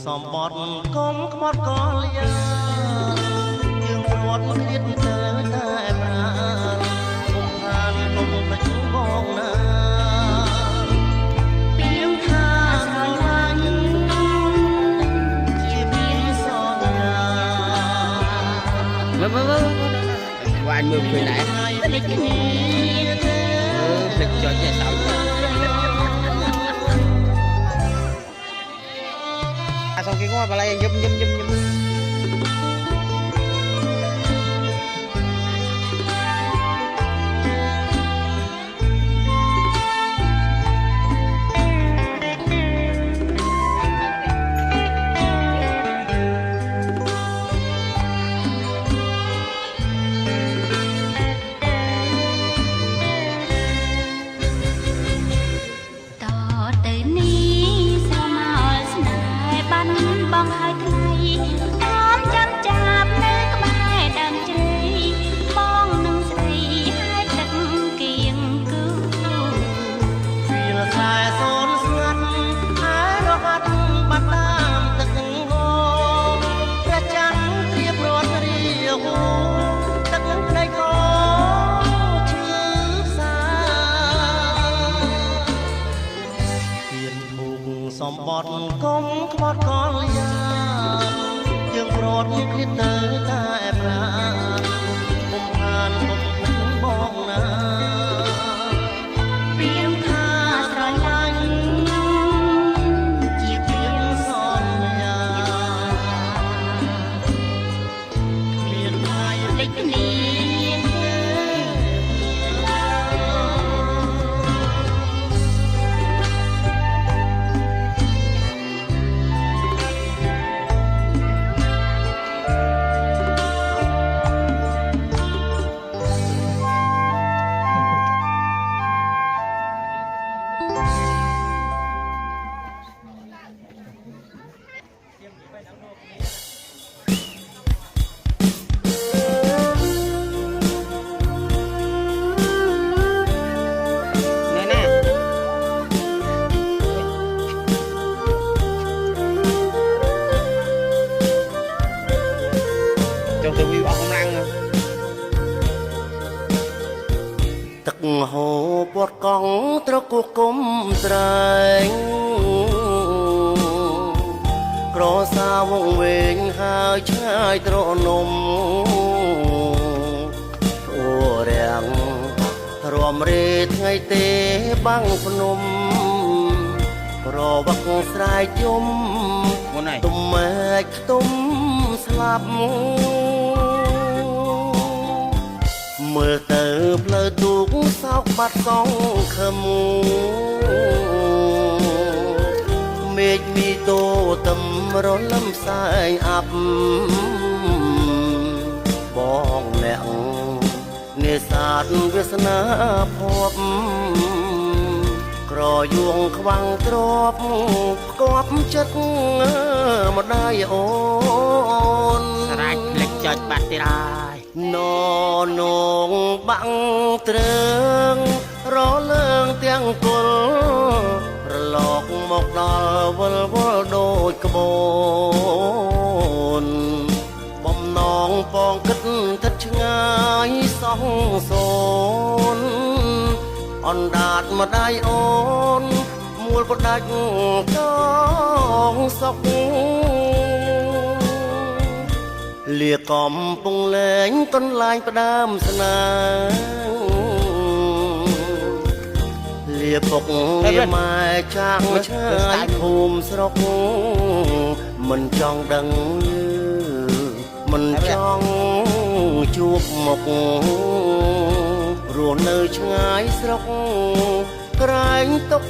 សំបត់កុំខ្មត់កលយាយើងព្រាត់មកទៀតទៅតែប្រាកុំខានកុំភ្លេចបងណាពីមថាស្រឡាញ់ជាមានសន្យាវ៉ាញមើលឃើញដែរភ្លេចគ្នាភ្លេចចុចតែសោxong cái ngõ vào đây nhâm nhâm nhâm nhâmសំបត់កុំខ្មត់កលយាយើងព្រាត់គ្នាទៅតែប្រាកុំខានគុំភ្លេចបងណាពីមថាស្រឡាញ់ជាពីមសន្យាគ្មានថ្ងៃភ្លេចគ្នាទឹកហូរពតកង់ត្រកុកគុំត្រែងក្រសាវងវែងហើយឆ្ងាយត្រនំអូរាំងរំរេថ្ងៃទេបាំងភ្នំរវឹកស្រែកយំទុំមែកខ្ទុំស្លាប់មើលទៅផ្លូវទូកសោកបាត់សងខឹមមេឃមីតូទឹមរលឹមផ្សែងអាប់បងអ្នកនេសាទវាសនាភពក្រយួងខ្វាំងទ្របផ្គប់ចិត្តម្ដាយអូនស្រាច់ភ្លេចចុចបាត់ទៀតហើយននងបាំងត្រឹងរលើងទាំងគុលរលកមកដល់វល់វល់ដូចក្បូនបំណងពងគិតទឹកឆ្ងាយសងសូនអណ្ដាតម្ដាយអូនមួលផ្ដាច់កងសុកលាកំពុងលែងកន្លែងផ្ដើមស្នាលាពុកលាម៉ែចាក់ឆ្ងាយភូមិស្រុកមិនចង់ដឹងមិនចង់ជួបមុខរស់នៅឆ្ងាយស្រុកក្រែងទុក